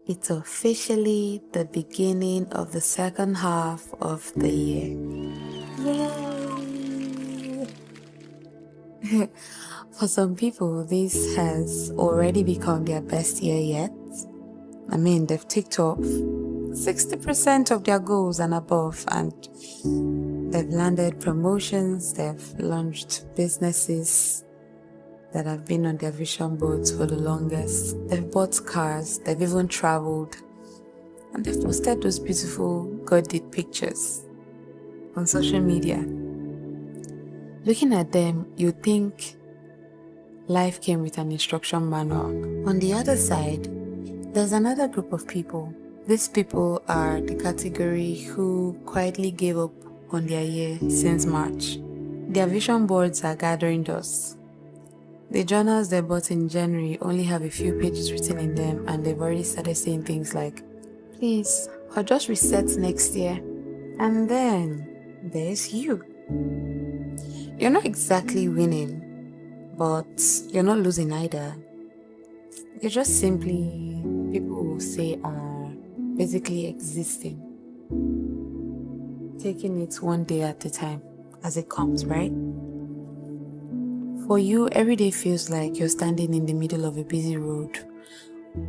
It's officially the beginning of the second half of the year. Yay! For some people, this has already become their best year yet. I mean, they've ticked off 60% of their goals and above, and they've landed promotions, they've launched businesses that have been on their vision boards for the longest. They've bought cars, they've even traveled, and they've posted those beautiful God-did pictures on social media. Looking at them, you'd think life came with an instruction manual. On the other side, there's another group of people. These people are the category who quietly gave up on their year since March. Their vision boards are gathering dust. The journals they bought in January only have a few pages written in them, and they've already started saying things like, please, I'll just reset next year. And then there's you. You're not exactly winning, but you're not losing either. You're just simply, people will say, are basically existing. Taking it one day at a time as it comes, right? For you, every day feels like you're standing in the middle of a busy road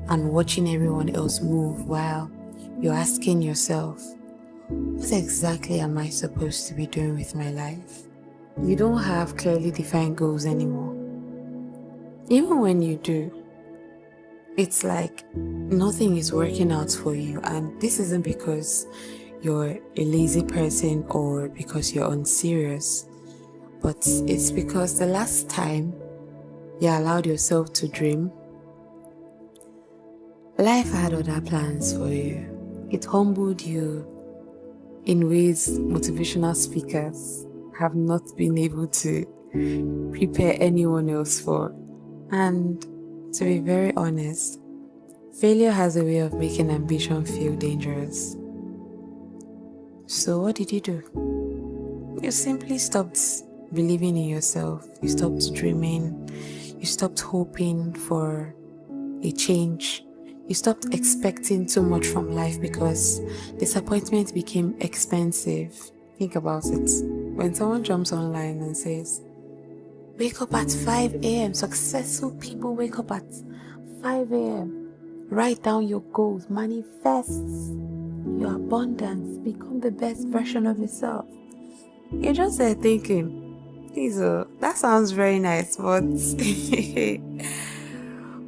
and watching everyone else move while you're asking yourself, what exactly am I supposed to be doing with my life? You don't have clearly defined goals anymore. Even when you do, it's like nothing is working out for you, and this isn't because you're a lazy person or because you're unserious, but it's because the last time you allowed yourself to dream, life had other plans for you. It humbled you in ways motivational speakers have not been able to prepare anyone else for. And to be very honest, failure has a way of making ambition feel dangerous. So what did you do? You simply stopped believing in yourself. You stopped dreaming. You stopped hoping for a change. You stopped expecting too much from life because disappointment became expensive. Think about it. When someone jumps online and says, wake up at 5 a.m. Successful people wake up at 5 a.m. Write down your goals, manifest your abundance, become the best version of yourself. You're just there thinking, that sounds very nice, but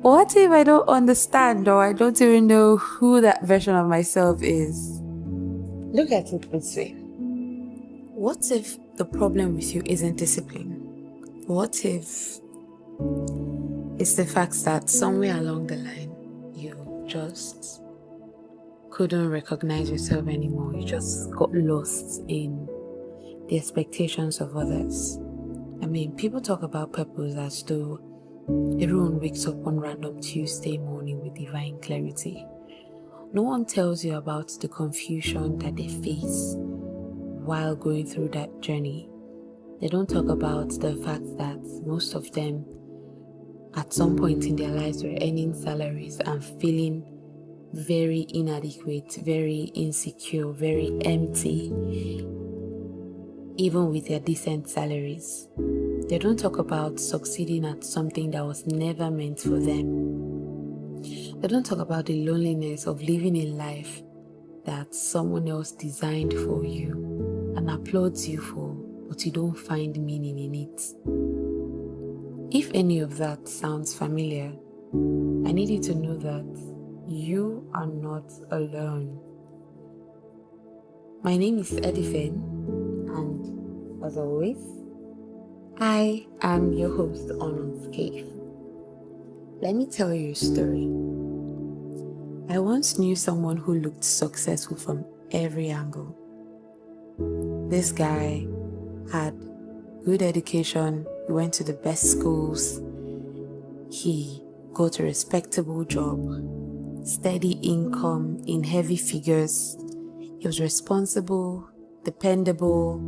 what if I don't understand or I don't even know who that version of myself is? Look at it this way. What if the problem with you isn't discipline? What if it's the fact that somewhere along the line you just couldn't recognize yourself anymore? You just got lost in the expectations of others. I mean, people talk about purpose as though everyone wakes up on random Tuesday morning with divine clarity. No one tells you about the confusion that they face while going through that journey. They don't talk about the fact that most of them at some point in their lives were earning salaries and feeling very inadequate, very insecure, very empty, even with their decent salaries. They don't talk about succeeding at something that was never meant for them. They don't talk about the loneliness of living a life that someone else designed for you and applauds you for, but you don't find meaning in it. If any of that sounds familiar, I need you to know that you are not alone. My name is Edifen, and as always, I am your host on Unscathed. Let me tell you a story. I once knew someone who looked successful from every angle. This guy had good education, he went to the best schools, he got a respectable job, steady income in heavy figures, he was responsible, dependable,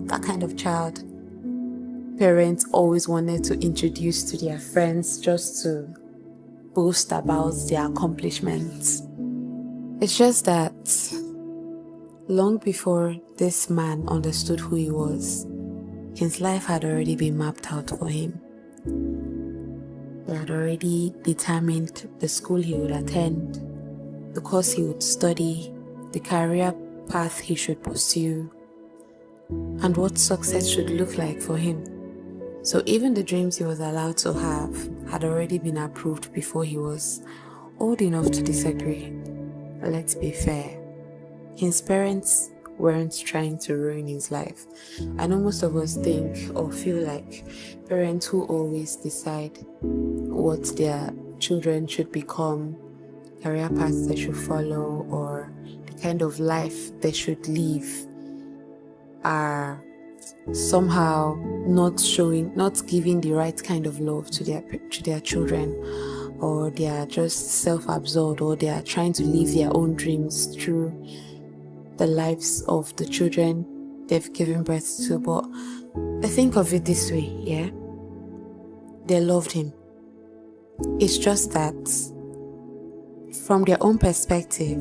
that kind of child parents always wanted to introduce to their friends just to boast about their accomplishments. It's just that long before this man understood who he was, his life had already been mapped out for him. He had already determined the school he would attend, the course he would study, the career path he should pursue, and what success should look like for him. So even the dreams he was allowed to have had already been approved before he was old enough to disagree. Let's be fair, his parents weren't trying to ruin his life. I know most of us think or feel like parents who always decide what their children should become, career paths they should follow, or the kind of life they should live are somehow not giving the right kind of love to their children, or they are just self-absorbed, or they are trying to live their own dreams through the lives of the children they've given birth to. But I think of it this way, yeah, they loved him. It's just that from their own perspective,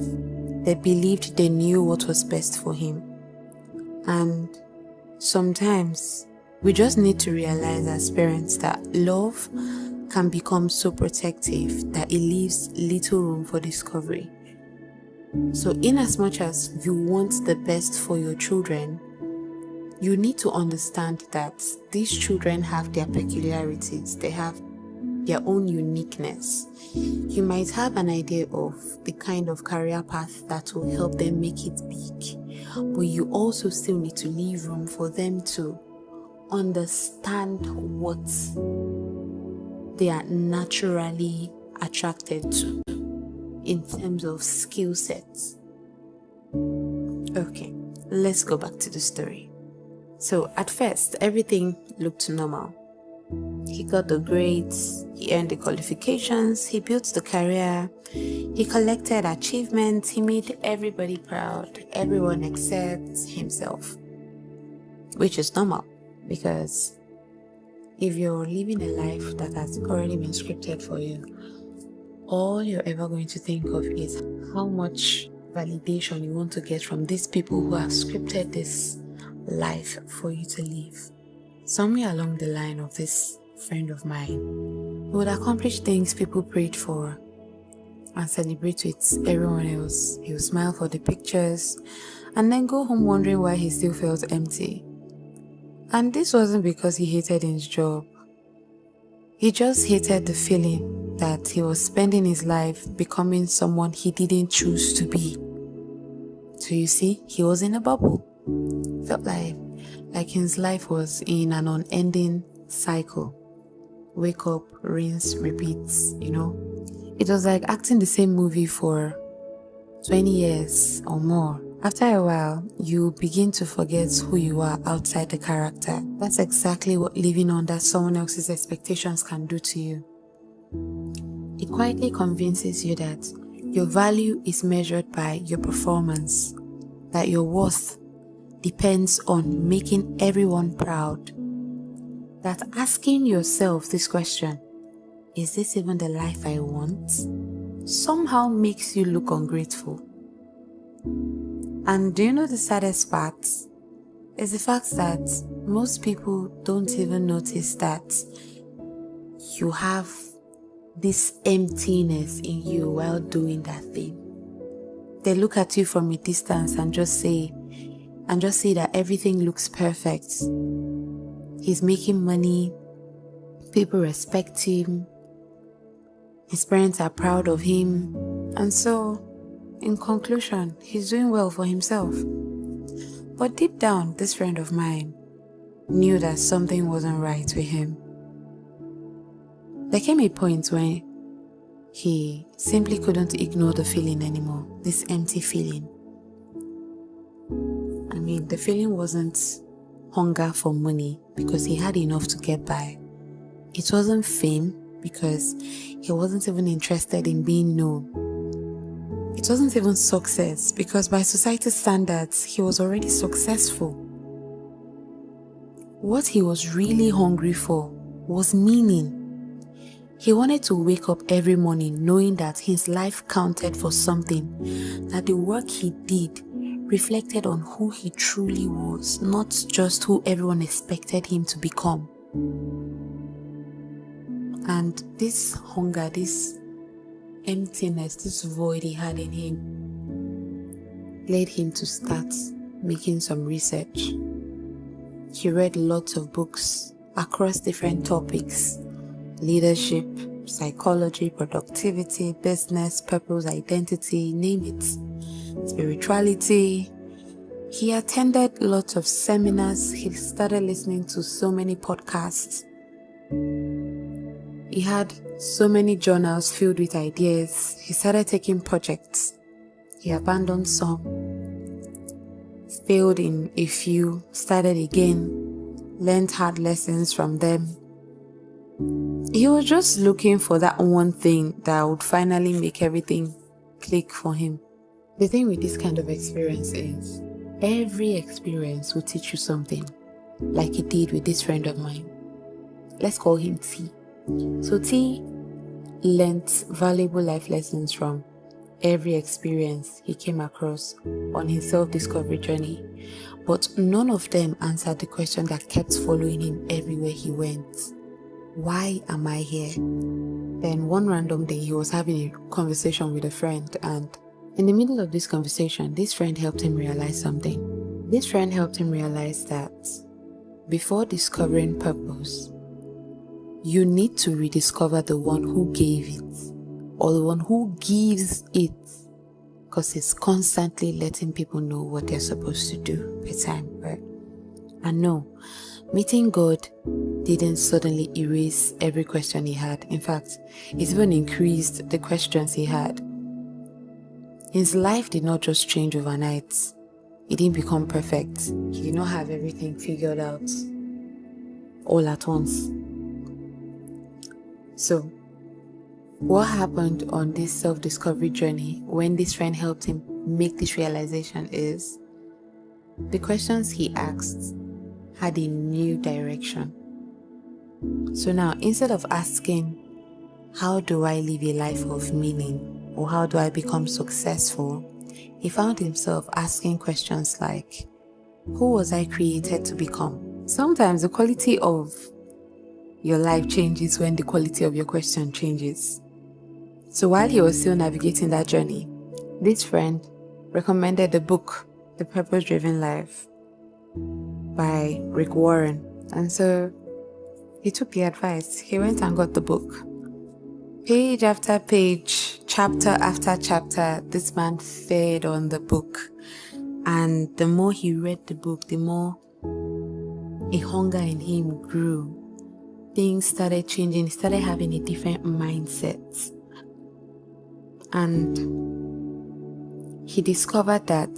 they believed they knew what was best for him. And sometimes we just need to realize as parents that love can become so protective that it leaves little room for discovery. So in as much as you want the best for your children, you need to understand that these children have their peculiarities. They have their own uniqueness. You might have an idea of the kind of career path that will help them make it big, but you also still need to leave room for them to understand what they are naturally attracted to in terms of skill sets. Okay, let's go back to the story. So at first, everything looked normal. He got the grades, he earned the qualifications, he built the career, he collected achievements, he made everybody proud, everyone except himself. Which is normal, because if you're living a life that has already been scripted for you, all you're ever going to think of is how much validation you want to get from these people who have scripted this life for you to live. Somewhere along the line of this friend of mine, he would accomplish things people prayed for and celebrate with everyone else. He would smile for the pictures and then go home wondering why he still felt empty. And this wasn't because he hated his job. He just hated the feeling that he was spending his life becoming someone he didn't choose to be. So you see, he was in a bubble. Felt like his life was in an unending cycle. Wake up, rinse, repeats, you know. It was like acting the same movie for 20 years or more. After a while, you begin to forget who you are outside the character. That's exactly what living under someone else's expectations can do to you. It quietly convinces you that your value is measured by your performance, that your worth depends on making everyone proud. That asking yourself this question, is this even the life I want, somehow makes you look ungrateful. And do you know the saddest part? Is the fact that most people don't even notice that you have this emptiness in you while doing that thing. They look at you from a distance and just say that everything looks perfect. He's making money, people respect him, his parents are proud of him, and so in conclusion, he's doing well for himself. But deep down, this friend of mine knew that something wasn't right with him. There came a point when he simply couldn't ignore the feeling anymore, this empty feeling. I mean, the feeling wasn't hunger for money because he had enough to get by. It wasn't fame because he wasn't even interested in being known. It wasn't even success because by society's standards, he was already successful. What he was really hungry for was meaning. He wanted to wake up every morning knowing that his life counted for something, that the work he did reflected on who he truly was, not just who everyone expected him to become. And this hunger, this emptiness, this void he had in him led him to start making some research. He read lots of books across different topics: leadership, psychology, productivity, business, purpose, identity, name it, spirituality. He attended lots of seminars. He started listening to so many podcasts. He had so many journals filled with ideas. He started taking projects. He abandoned some, failed in a few, started again, learned hard lessons from them. He was just looking for that one thing that would finally make everything click for him. The thing with this kind of experience is every experience will teach you something, like it did with this friend of mine. Let's call him T. So T learnt valuable life lessons from every experience he came across on his self-discovery journey, but none of them answered the question that kept following him everywhere he went. Why am I here? Then one random day he was having a conversation with a friend, and in the middle of this conversation, this friend helped him realize something. This friend helped him realize that before discovering purpose, you need to rediscover the one who gave it, or the one who gives it, because it's constantly letting people know what they're supposed to do per time, right? And no, meeting God didn't suddenly erase every question he had. In fact, it even increased the questions he had. His life did not just change overnight. He didn't become perfect. He did not have everything figured out all at once. So, what happened on this self-discovery journey when this friend helped him make this realization is the questions he asked had a new direction. So now, instead of asking, how do I live a life of meaning, or how do I become successful, he found himself asking questions like, who was I created to become? Sometimes the quality of your life changes when the quality of your question changes. So while he was still navigating that journey, this friend recommended the book, The Purpose-Driven Life by Rick Warren. And so he took the advice. He went and got the book. Page after page, chapter after chapter, this man fed on the book. And the more he read the book, the more a hunger in him grew. Things started changing. He started having a different mindset. And he discovered that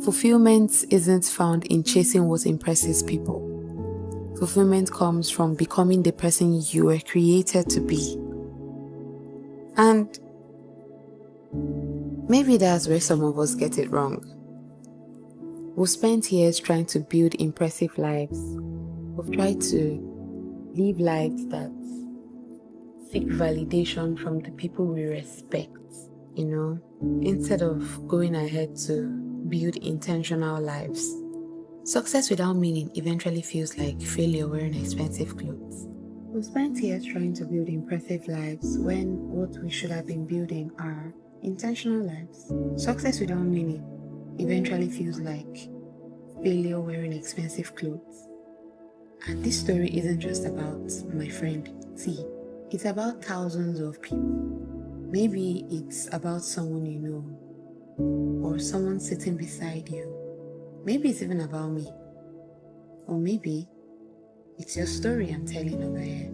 fulfillment isn't found in chasing what impresses people. Fulfillment comes from becoming the person you were created to be. And maybe that's where some of us get it wrong. We've spent years trying to build impressive lives. We've tried to live lives that seek validation from the people we respect, instead of going ahead to build intentional lives. Success without meaning eventually feels like failure wearing expensive clothes. We've spent years trying to build impressive lives when what we should have been building are intentional lives. Success without meaning eventually feels like failure wearing expensive clothes. And this story isn't just about my friend T. It's about thousands of people. Maybe it's about someone you know, or someone sitting beside you. Maybe it's even about me. Or maybe it's your story I'm telling over here.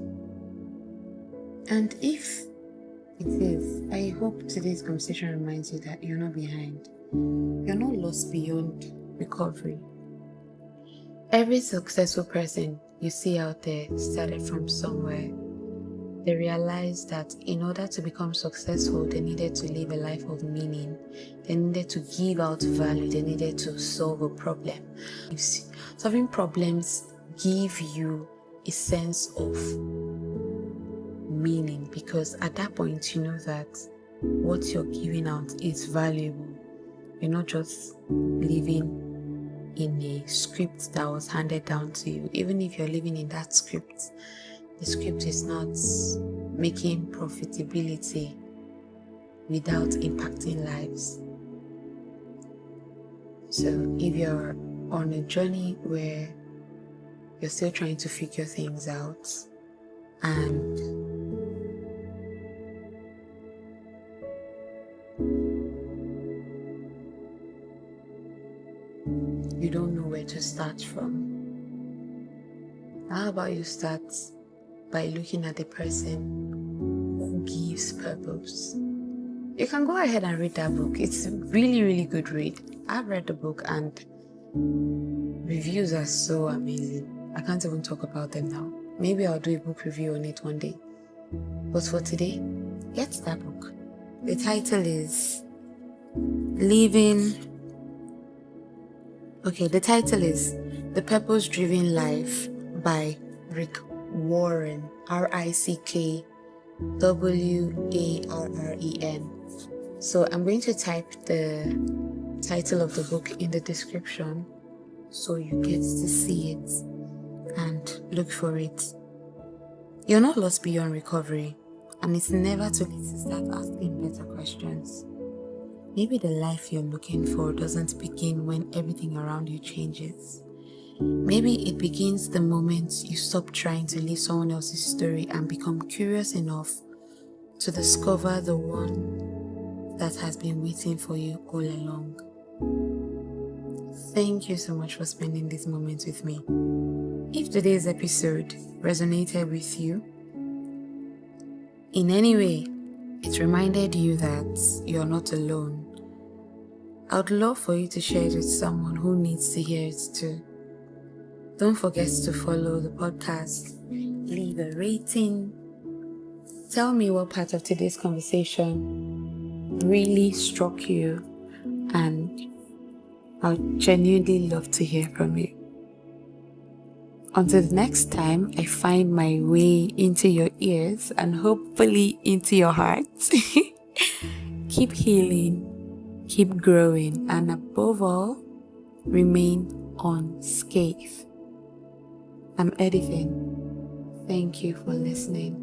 And if it is, I hope today's conversation reminds you that you're not behind. You're not lost beyond recovery. Every successful person you see out there started from somewhere. They realized that in order to become successful, they needed to live a life of meaning. They needed to give out value. They needed to solve a problem. Solving problems give you a sense of meaning, because at that point you know that what you're giving out is valuable. You're not just living in a script that was handed down to you. Even if you're living in that script, the script is not making profitability without impacting lives. So if you're on a journey where you're still trying to figure things out and you don't know where to start from, how about you start by looking at the person who gives purpose? You can go ahead and read that book. It's a really, really good read. I've read the book and reviews are so amazing. I can't even talk about them now. Maybe I'll do a book review on it one day. But for today, get that book. The title is The Purpose-Driven Life by Rick Warren. RickWarren. So I'm going to type the title of the book in the description so you get to see it and look for it. You're not lost beyond recovery, and it's never too late to start asking better questions. Maybe the life you're looking for doesn't begin when everything around you changes. Maybe it begins the moment you stop trying to live someone else's story and become curious enough to discover the one that has been waiting for you all along. Thank you so much for spending this moment with me. If today's episode resonated with you in any way, it reminded you that you're not alone, I would love for you to share it with someone who needs to hear it too. Don't forget to follow the podcast, leave a rating. Tell me what part of today's conversation really struck you, and I'd genuinely love to hear from you. Until the next time I find my way into your ears and hopefully into your heart, keep healing, keep growing, and above all, remain unscathed. I'm Edifin. Thank you for listening.